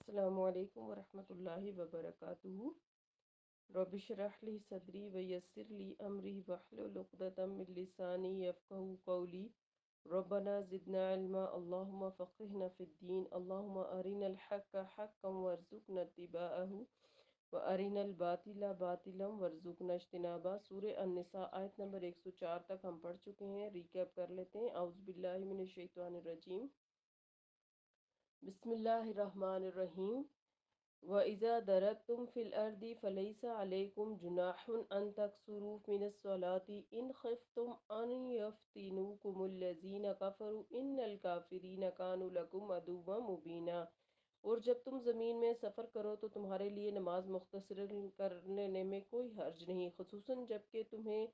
السلام علیکم ورحمۃ اللہ وبرکاتہ۔ رب اشرح لی صدری ویسر لی امری واحلل عقدۃ من لسانی یفقہوا قولی۔ ربنا زدنا علما، اللہم فقہنا فی الدین، اللہم ارنا الحق حقا وارزقنا اتباعہ وارنا الباطل باطلا وارزقنا اجتنابہ۔ سورہ النساء آیت نمبر 104 تک ہم پڑھ چکے ہیں، ریکیپ کر لیتے ہیں۔ اعوذ باللہ من الشیطان الرجیم، بسم اللہ الرحمن الرحیم۔ وَإِذَا دَرَبْتُمْ فِي الْأَرْضِ فَلَيْسَ عَلَيْكُمْ جُنَاحٌ أَن تَقْصُرُوا مِنَ الصَّلَاةِ إِنْ خِفْتُمْ أَن يَفْتِنُوكُمُ الَّذِينَ كَفَرُوا إِنَّ الْكَافِرِينَ كَانُوا لَكُمْ عَدُوًّا مُبِينًا۔ اور جب تم زمین میں سفر کرو تو تمہارے لیے نماز مختصر کرنے میں کوئی حرج نہیں، خصوصاً جب کہ تمہیں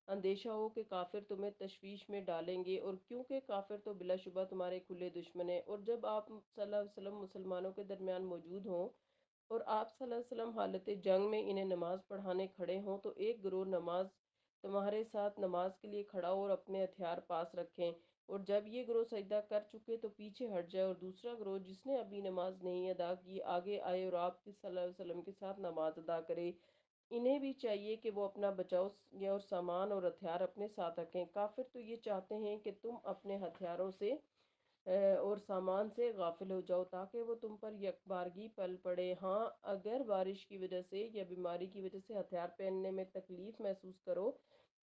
اندیشہ ہو کہ کافر تمہیں تشویش میں ڈالیں گے، اور کیونکہ کافر تو بلا شبہ تمہارے کھلے دشمن ہیں۔ اور جب آپ صلی اللہ علیہ وسلم مسلمانوں کے درمیان موجود ہوں اور آپ صلی اللہ علیہ وسلم حالت جنگ میں انہیں نماز پڑھانے کھڑے ہوں تو ایک گروہ نماز تمہارے ساتھ نماز کے لیے کھڑا ہو اور اپنے ہتھیار پاس رکھیں، اور جب یہ گروہ سجدہ کر چکے تو پیچھے ہٹ جائے، اور دوسرا گروہ جس نے ابھی نماز نہیں ادا کی آگے آئے اور آپ صلی اللہ علیہ وسلم کے ساتھ نماز ادا کرے۔ انہیں بھی چاہیے کہ وہ اپنا بچاؤ اور سامان اور ہتھیار اپنے ساتھ رکھیں۔ کافر تو یہ چاہتے ہیں کہ تم اپنے ہتھیاروں سے اور سامان سے غافل ہو جاؤ تاکہ وہ تم پر یکبارگی پل پڑے۔ ہاں، اگر بارش کی وجہ سے یا بیماری کی وجہ سے ہتھیار پہننے میں تکلیف محسوس کرو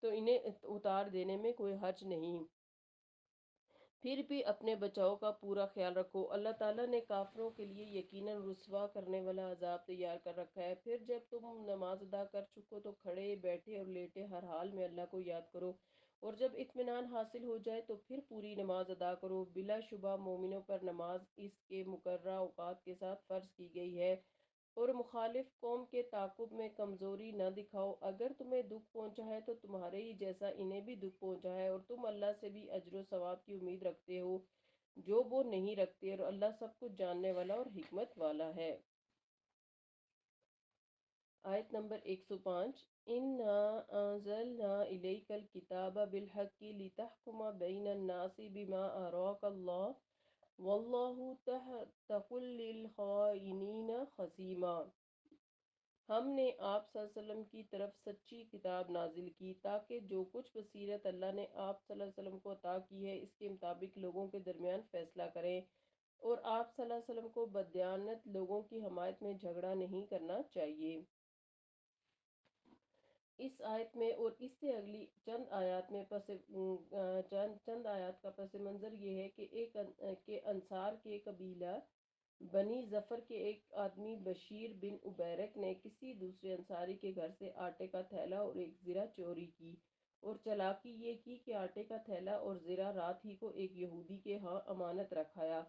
تو انہیں اتار دینے میں کوئی حرج نہیں، پھر بھی اپنے بچاؤ کا پورا خیال رکھو۔ اللہ تعالیٰ نے کافروں کے لیے یقیناً رسوا کرنے والا عذاب تیار کر رکھا ہے۔ پھر جب تم نماز ادا کر چکو تو کھڑے بیٹھے اور لیٹے ہر حال میں اللہ کو یاد کرو، اور جب اطمینان حاصل ہو جائے تو پھر پوری نماز ادا کرو۔ بلا شبہ مومنوں پر نماز اس کے مقررہ اوقات کے ساتھ فرض کی گئی ہے، اور مخالف قوم کے تعاقب میں کمزوری نہ دکھاؤ۔ اگر تمہیں دکھ پہنچا ہے تو تمہارے ہی جیسا انہیں بھی دکھ پہنچا ہے، اور تم اللہ سے بھی اجر و ثواب کی امید رکھتے ہو جو وہ نہیں رکھتے، اور اللہ سب کچھ جاننے والا اور حکمت والا ہے۔ آیت نمبر 105، اِنَّا أَنزَلْنَا إِلَيْكَ الْكِتَابَ بِالْحَقِّ لِتَحْكُمَ بَيْنَ النَّاسِ بِمَا أَرَاكَ اللَّهُ وَاللَّهُ تَخُلِّ لِلْخَائِنِينَ خَصِيمًا۔ ہم نے آپ صلی اللہ علیہ وسلم کی طرف سچی کتاب نازل کی تاکہ جو کچھ بصیرت اللہ نے آپ صلی اللہ علیہ وسلم کو عطا کی ہے اس کے مطابق لوگوں کے درمیان فیصلہ کریں، اور آپ صلی اللہ علیہ وسلم کو بددیانت لوگوں کی حمایت میں جھگڑا نہیں کرنا چاہیے۔ اس آیت میں اور اس سے اگلی چند آیات میں چند آیات کا پس منظر یہ ہے کہ انصار کے قبیلہ بنی ظفر کے ایک آدمی بشیر بن عبیرک نے کسی دوسرے انصاری کے گھر سے آٹے کا تھیلا اور ایک زرہ چوری کی، اور چالاکی یہ کی کہ آٹے کا تھیلا اور زرہ رات ہی کو ایک یہودی کے ہاں امانت رکھایا۔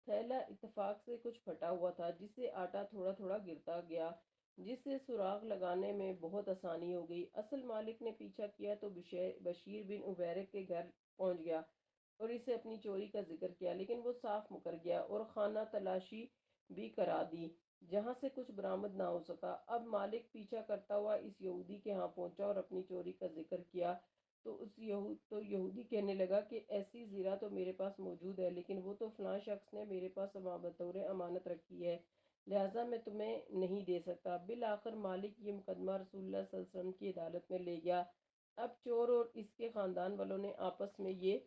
تھیلا اتفاق سے کچھ پھٹا ہوا تھا جس سے آٹا تھوڑا تھوڑا گرتا گیا، جس سے سراغ لگانے میں بہت آسانی ہو گئی۔ اصل مالک نے پیچھا کیا تو بشیر بن عبیرک کے گھر پہنچ گیا اور اسے اپنی چوری کا ذکر کیا، لیکن وہ صاف مکر گیا اور خانہ تلاشی بھی کرا دی جہاں سے کچھ برآمد نہ ہو سکا۔ اب مالک پیچھا کرتا ہوا اس یہودی کے ہاں پہنچا اور اپنی چوری کا ذکر کیا تو یہودی کہنے لگا کہ ایسی زرہ تو میرے پاس موجود ہے، لیکن وہ تو فلاں شخص نے میرے پاس بطور امانت رکھی ہے، لہٰذا میں تمہیں نہیں دے سکتا۔ بالآخر مالک یہ مقدمہ رسول اللہ صلی اللہ علیہ وسلم کی عدالت میں لے گیا۔ اب چور اور اس کے خاندان والوں نے آپس میں یہ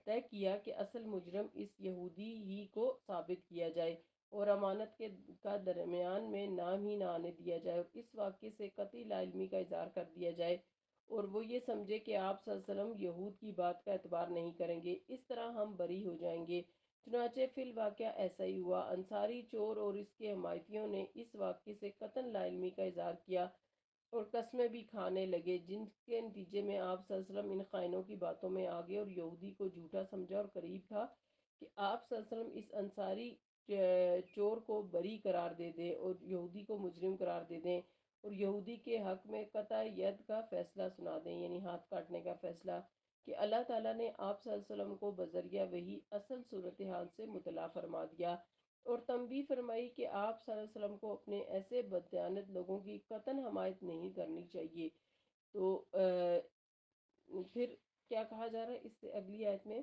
طے کیا کہ اصل مجرم اس یہودی ہی کو ثابت کیا جائے اور امانت کا درمیان میں نام ہی نہ آنے دیا جائے، اور اس واقعے سے قطعی لا علمی کا اظہار کر دیا جائے، اور وہ یہ سمجھے کہ آپ صلی اللہ علیہ وسلم یہود کی بات کا اعتبار نہیں کریں گے، اس طرح ہم بری ہو جائیں گے۔ چنانچہ فی الواقعہ ایسا ہی ہوا۔ انصاری چور اور اس کے حمایتیوں نے اس واقعے سے قطعاً لا علمی کا اظہار کیا اور قسمیں بھی کھانے لگے، جن کے نتیجے میں آپ صلی اللہ علیہ وسلم ان خائنوں کی باتوں میں آگے اور یہودی کو جھوٹا سمجھا، اور قریب تھا کہ آپ صلی اللہ علیہ وسلم اس انصاری چور کو بری قرار دے دیں اور یہودی کو مجرم قرار دے دیں، اور یہودی کے حق میں قطع ید کا فیصلہ سنا دیں، یعنی ہاتھ کاٹنے کا فیصلہ، کہ اللہ تعالیٰ نے آپ صلی اللہ علیہ وسلم کو بذریعہ وحی اصل صورتحال سے مطلع فرما دیا، اور تنبیہ فرمائی کہ آپ صلی اللہ علیہ وسلم کو اپنے ایسے بددیانت لوگوں کی قطعاً حمایت نہیں کرنی چاہیے۔ تو پھر کیا کہا جا رہا ہے اس سے اگلی آیت میں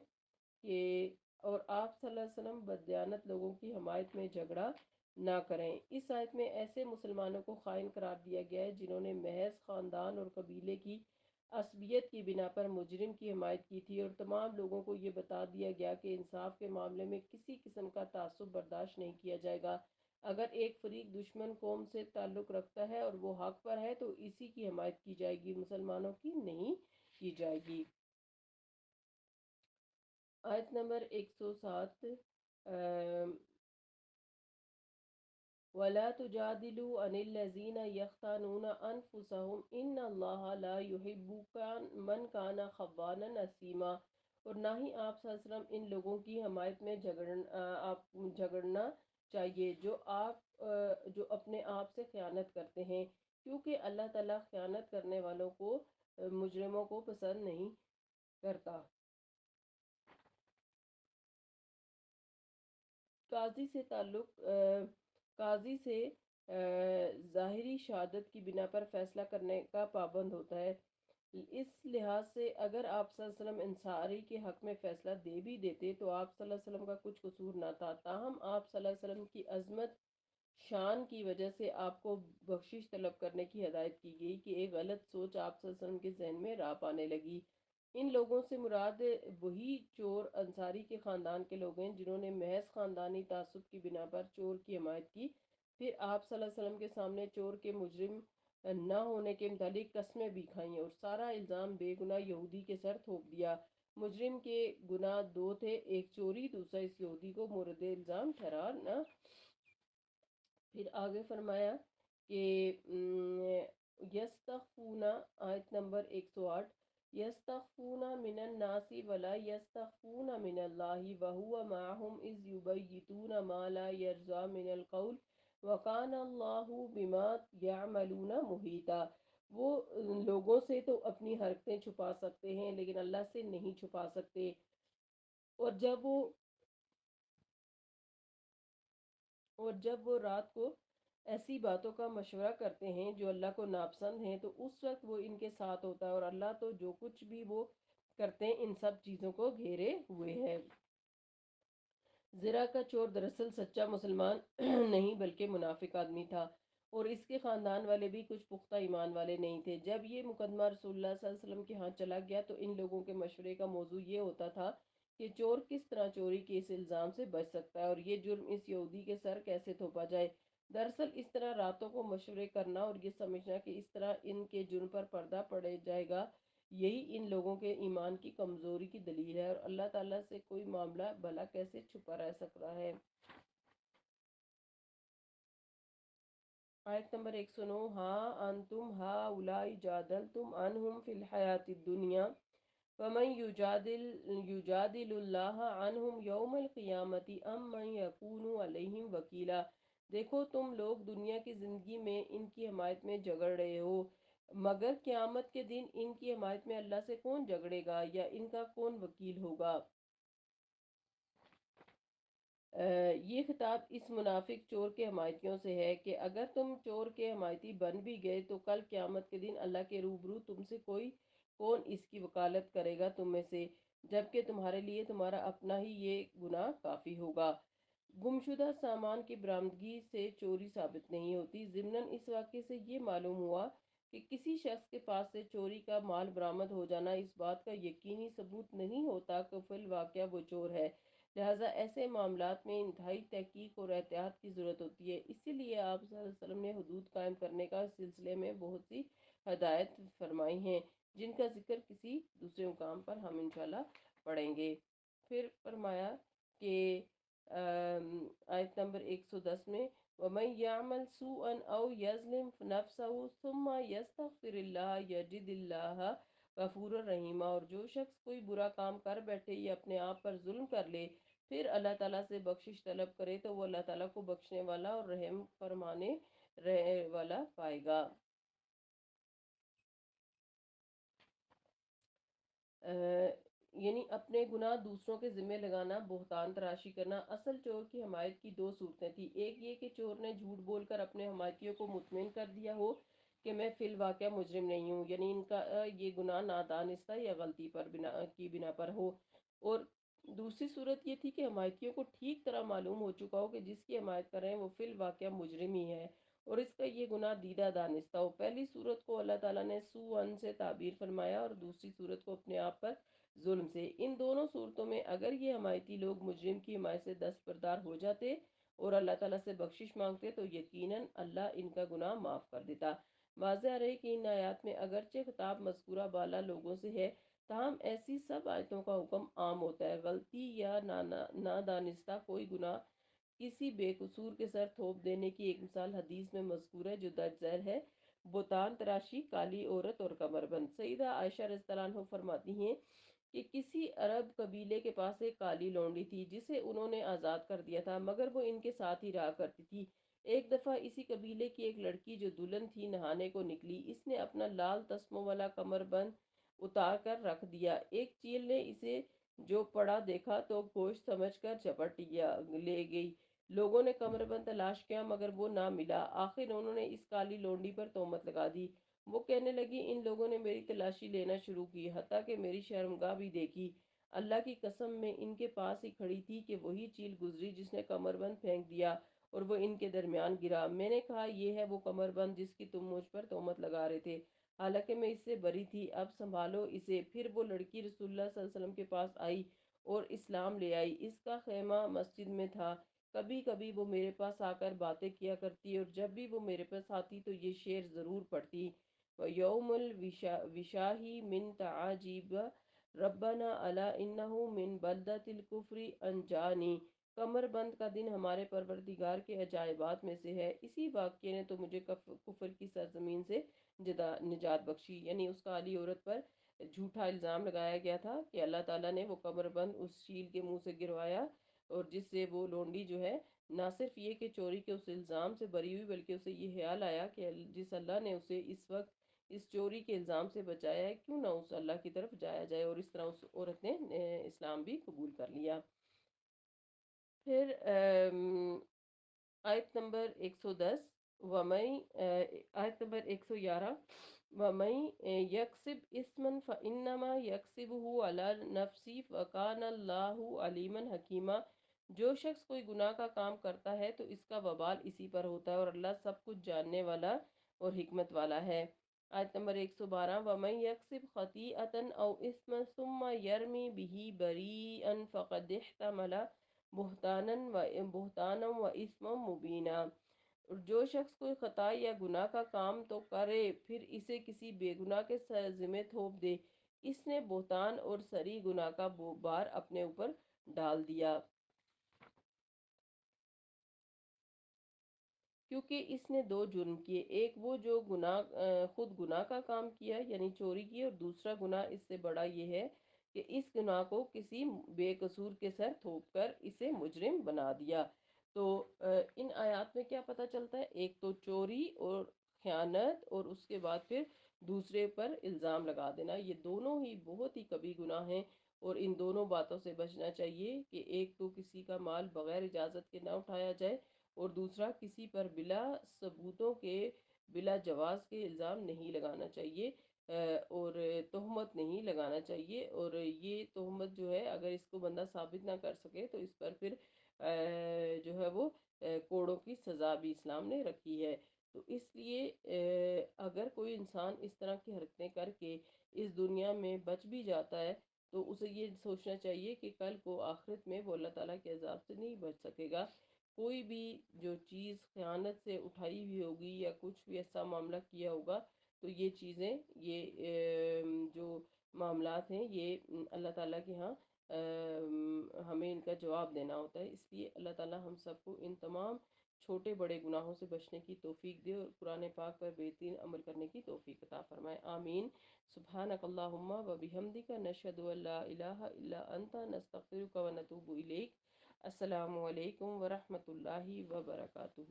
کہ اور آپ صلی اللہ علیہ وسلم بددیانت لوگوں کی حمایت میں جھگڑا نہ کریں۔ اس آیت میں ایسے مسلمانوں کو خائن قرار دیا گیا ہے جنہوں نے محض خاندان اور قبیلے کی عصبیت کی بنا پر مجرم کی حمایت کی تھی، اور تمام لوگوں کو یہ بتا دیا گیا کہ انصاف کے معاملے میں کسی قسم کا تعصب برداشت نہیں کیا جائے گا۔ اگر ایک فریق دشمن قوم سے تعلق رکھتا ہے اور وہ حق پر ہے تو اسی کی حمایت کی جائے گی، مسلمانوں کی نہیں کی جائے گی۔ آیت نمبر 107، وَلَا تُجَادِلُوا عَنِ الَّذِينَ يَخْتَانُونَ أَنفُسَهُمْ إِنَّ اللَّهَ لَا يُحِبُّ مَنْ كَانَ خَوَّانًا أَثِيمًا۔ اور نہ ہی آپ صلی اللہ علیہ وسلم ان لوگوں کی حمایت میں جھگڑنا چاہیے جو اپنے آپ سے خیانت کرتے ہیں، کیونکہ اللہ تعالیٰ خیانت کرنے والوں کو، مجرموں کو پسند نہیں کرتا۔ قاضی سے ظاہری شہادت کی بنا پر فیصلہ کرنے کا پابند ہوتا ہے۔ اس لحاظ سے اگر آپ صلی اللہ علیہ وسلم انصاری کے حق میں فیصلہ دے بھی دیتے تو آپ صلی اللہ علیہ وسلم کا کچھ قصور نہ تھا، تاہم آپ صلی اللہ علیہ وسلم کی عظمت شان کی وجہ سے آپ کو بخشش طلب کرنے کی ہدایت کی گئی کہ ایک غلط سوچ آپ صلی اللہ علیہ وسلم کے ذہن میں راہ پانے لگی۔ ان لوگوں سے مراد وہی چور انصاری کے خاندان کے لوگ ہیں جنہوں نے محض خاندانی تعصب کی بنا پر چور کی حمایت کی، پھر آپ صلی اللہ علیہ وسلم کے سامنے چور کے مجرم نہ ہونے کے متعلق قسمیں بھی کھائیں اور سارا الزام بے گناہ یہودی کے سر تھوپ دیا۔ مجرم کے گناہ دو تھے، ایک چوری، دوسرا اس یہودی کو مورد الزام ٹھہرانا۔ پھر آگے فرمایا کہ یستخفون، آیت نمبر 108، یستخفون من الناس ولا یستخفون من اللہ وهو معهم اذ یبیتون ما لا یرضى من القول وکان اللہ بما یعملون محیطا۔ وہ لوگوں سے تو اپنی حرکتیں چھپا سکتے ہیں لیکن اللہ سے نہیں چھپا سکتے، اور جب وہ رات کو ایسی باتوں کا مشورہ کرتے ہیں جو اللہ کو ناپسند ہیں تو اس وقت وہ ان کے ساتھ ہوتا ہے، اور اللہ تو جو کچھ بھی وہ کرتے ہیں ان سب چیزوں کو گھیرے ہوئے ہے۔ زرہ کا چور دراصل سچا مسلمان نہیں بلکہ منافق آدمی تھا، اور اس کے خاندان والے بھی کچھ پختہ ایمان والے نہیں تھے۔ جب یہ مقدمہ رسول اللہ صلی اللہ علیہ وسلم کے ہاں چلا گیا تو ان لوگوں کے مشورے کا موضوع یہ ہوتا تھا کہ چور کس طرح چوری کے اس الزام سے بچ سکتا ہے اور یہ جرم اس یہودی کے سر کیسے تھوپا جائے۔ دراصل اس طرح راتوں کو مشورے کرنا اور یہ سمجھنا کہ اس طرح ان کے جرم پر پردہ پڑ جائے گا، یہی ان لوگوں کے ایمان کی کمزوری کی دلیل ہے، اور اللہ تعالیٰ سے کوئی معاملہ بھلا کیسے چھپا رہ سکتا ہے۔ آیت نمبر 109، ہاں انتم ہؤلاء جادلتم عنہم فی الحیاۃ الدنیا فمن یجادل اللہ عنہم یوم القیامۃ ام من یکون علیہم وکیلا۔ دیکھو تم لوگ دنیا کی زندگی میں ان کی حمایت میں جھگڑ رہے ہو، مگر قیامت کے دن ان کی حمایت میں اللہ سے کون جھگڑے گا یا ان کا کون وکیل ہوگا۔ یہ خطاب اس منافق چور کے حمایتیوں سے ہے کہ اگر تم چور کے حمایتی بن بھی گئے تو کل قیامت کے دن اللہ کے روبرو تم سے کون اس کی وکالت کرے گا تم میں سے، جبکہ تمہارے لیے تمہارا اپنا ہی یہ گناہ کافی ہوگا۔ گمشدہ سامان کی برآمدگی سے چوری ثابت نہیں ہوتی۔ ضمناً اس واقعے سے یہ معلوم ہوا کہ کسی شخص کے پاس سے چوری کا مال برآمد ہو جانا اس بات کا یقینی ثبوت نہیں ہوتا کہ فی الواقعہ وہ چور ہے، لہٰذا ایسے معاملات میں انتہائی تحقیق اور احتیاط کی ضرورت ہوتی ہے۔ اسی لیے آپ صلی اللہ علیہ وسلم نے حدود قائم کرنے کا سلسلے میں بہت سی ہدایت فرمائی ہیں جن کا ذکر کسی دوسرے مقام پر ہم انشاءاللہ پڑھیں گے۔ پھر فرمایا کہ آیت نمبر 110 میں وَمَن يَعْمَلْ سُوءًا أَوْ يَظْلِمْ نَفْسَهُ ثُمَّ يَسْتَغْفِرِ اللَّهَ يَجِدِ اللَّهَ غَفُورًا رَحِيمًا۔ اور جو شخص کوئی برا کام کر بیٹھے یا اپنے آپ پر ظلم کر لے پھر اللہ تعالیٰ سے بخشش طلب کرے تو وہ اللہ تعالیٰ کو بخشنے والا اور رحم فرمانے والا پائے گا۔ یعنی اپنے گناہ دوسروں کے ذمہ لگانا، بہتان تراشی کرنا۔ اصل چور کی حمایت کی دو صورتیں تھیں، ایک یہ کہ چور نے جھوٹ بول کر اپنے حمایتیوں کو مطمئن کر دیا ہو کہ میں فی الواقعہ مجرم نہیں ہوں، یعنی ان کا یہ گناہ نادانستہ یا غلطی کی بنا پر ہو، اور دوسری صورت یہ تھی کہ حمایتیوں کو ٹھیک طرح معلوم ہو چکا ہو کہ جس کی حمایت کر رہے ہیں وہ فی الواقعہ مجرم ہی ہے اور اس کا یہ گناہ دیدہ دانستہ ہو۔ پہلی صورت کو اللہ تعالیٰ نے سو ان سے تعبیر فرمایا اور دوسری صورت کو اپنے آپ پر ظلم سے۔ ان دونوں صورتوں میں اگر یہ حمایتی لوگ مجرم کی حمایت سے دستبردار ہو جاتے اور اللہ تعالیٰ سے بخشش مانگتے تو یقیناً اللہ ان کا گناہ معاف کر دیتا۔ واضح رہے کہ ان آیات میں اگرچہ خطاب مذکورہ بالا لوگوں سے ہے، تاہم ایسی سب آیتوں کا حکم عام ہوتا ہے۔ غلطی یا نادانستہ کوئی گناہ کسی بے قصور کے سر تھوپ دینے کی ایک مثال حدیث میں مذکور ہے جو درج ذیل ہے: بہتان تراشی، کالی عورت اور کمر بند۔ سیدہ عائشہ رضی اللہ عنہ فرماتی ہیں کہ کسی عرب قبیلے کے پاس ایک کالی لونڈی تھی جسے انہوں نے آزاد کر دیا تھا، مگر وہ ان کے ساتھ ہی رہا کرتی تھی۔ ایک دفعہ اسی قبیلے کی ایک لڑکی جو دلہن تھی نہانے کو نکلی، اس نے اپنا لال تسموں والا کمر بند اتار کر رکھ دیا۔ ایک چیل نے اسے جو پڑا دیکھا تو گوشت سمجھ کر جھپٹ لے گئی۔ لوگوں نے کمر بند تلاش کیا مگر وہ نہ ملا۔ آخر انہوں نے اس کالی لونڈی پر تہمت لگا دی۔ وہ کہنے لگی ان لوگوں نے میری تلاشی لینا شروع کی، حتیٰ کہ میری شرمگاہ بھی دیکھی۔ اللہ کی قسم میں ان کے پاس ہی کھڑی تھی کہ وہی چیل گزری جس نے کمر بند پھینک دیا اور وہ ان کے درمیان گرا۔ میں نے کہا یہ ہے وہ کمر بند جس کی تم مجھ پر تہمت لگا رہے تھے، حالانکہ میں اس سے بری تھی، اب سنبھالو اسے۔ پھر وہ لڑکی رسول اللہ صلی اللہ علیہ وسلم کے پاس آئی اور اسلام لے آئی۔ اس کا خیمہ مسجد میں تھا۔ کبھی کبھی وہ میرے پاس آ کر باتیں کیا کرتی اور جب بھی وہ میرے پاس آتی تو یہ شعر ضرور پڑھتی: وَيَوْمُ الْوِشَاحِ مِنْ تَعَاجِبَ رَبَّنَا أَلَا إِنَّهُ مِنْ بَلْدَةِ الْكُفْرِ أَنْجَانِي۔ کمر بند کا دن ہمارے پروردگار کے عجائبات میں سے ہے، اسی واقعے نے تو مجھے کفر کی سرزمین سے نجات بخشی۔ یعنی اس کالی عورت پر جھوٹا الزام لگایا گیا تھا کہ اللہ تعالیٰ نے وہ کمر بند اس چیل کے منہ سے گروایا، اور جس سے وہ لونڈی جو ہے نہ صرف یہ کہ چوری کے اس الزام سے بری ہوئی، بلکہ اسے یہ خیال آیا کہ جس اللہ نے اسے اس وقت اس چوری کے الزام سے بچایا ہے، کیوں نہ اس اللہ کی طرف جایا جائے، اور اس طرح اس عورت نے اسلام بھی قبول کر لیا۔ پھر آیت نمبر 110 ومئی آیت نمبر 111: وَمَن يَكْسِبْ إِثْمًا فَإِنَّمَا يَكْسِبُهُ عَلَى نَفْسِهِ وَكَانَ اللَّهُ عَلِيمًا حَكِيمًا۔ جو شخص کوئی گناہ کا کام کرتا ہے تو اس کا وبال اسی پر ہوتا ہے، اور اللہ سب کچھ جاننے والا اور حکمت والا ہے۔ آیت نمبر 112: وَمَن يَكْسِبْ خَطِيئَةً أَوْ إِثْمًا ثُمَّ يَرْمِ بِهِ بَرِيئًا فَقَدِ احْتَمَلَ بہتانا و اثما مبینہ۔ اور جو شخص کوئی خطا یا گناہ کا کام تو کرے پھر اسے کسی بے گناہ کے ذمہ تھوپ دے، اس نے بہتان اور سری گناہ کا بار اپنے اوپر ڈال دیا، کیونکہ اس نے دو جرم کیے: ایک وہ جو خود گناہ کا کام کیا یعنی چوری کی، اور دوسرا گناہ اس سے بڑا یہ ہے کہ اس گناہ کو کسی بے قصور کے سر تھوپ کر اسے مجرم بنا دیا۔ تو ان آیات میں کیا پتہ چلتا ہے؟ ایک تو چوری اور خیانت، اور اس کے بعد پھر دوسرے پر الزام لگا دینا، یہ دونوں ہی بہت ہی کبھی گناہ ہیں، اور ان دونوں باتوں سے بچنا چاہیے کہ ایک تو کسی کا مال بغیر اجازت کے نہ اٹھایا جائے، اور دوسرا کسی پر بلا ثبوتوں کے، بلا جواز کے الزام نہیں لگانا چاہیے، اور تہمت نہیں لگانا چاہیے۔ اور یہ تہمت جو ہے اگر اس کو بندہ ثابت نہ کر سکے تو اس پر پھر جو ہے وہ کوڑوں کی سزا بھی اسلام نے رکھی ہے۔ تو اس لیے اگر کوئی انسان اس طرح کی حرکتیں کر کے اس دنیا میں بچ بھی جاتا ہے تو اسے یہ سوچنا چاہیے کہ کل کو آخرت میں وہ اللہ تعالیٰ کے عذاب سے نہیں بچ سکے گا۔ کوئی بھی جو چیز خیانت سے اٹھائی ہوئی ہوگی یا کچھ بھی ایسا معاملہ کیا ہوگا تو یہ چیزیں، یہ جو معاملات ہیں، یہ اللہ تعالیٰ کے ہاں ہمیں ان کا جواب دینا ہوتا ہے۔ اس لیے اللہ تعالیٰ ہم سب کو ان تمام چھوٹے بڑے گناہوں سے بچنے کی توفیق دے اور قرآن پاک پر بہترین عمل کرنے کی توفیق عطا فرمائے، آمین۔ سبحانک اللہم و بحمدک، نشہد ان لا الہ الا انت، نستغفرک و نتوب الیک۔ السلام علیکم ورحمۃ اللہ وبرکاتہ۔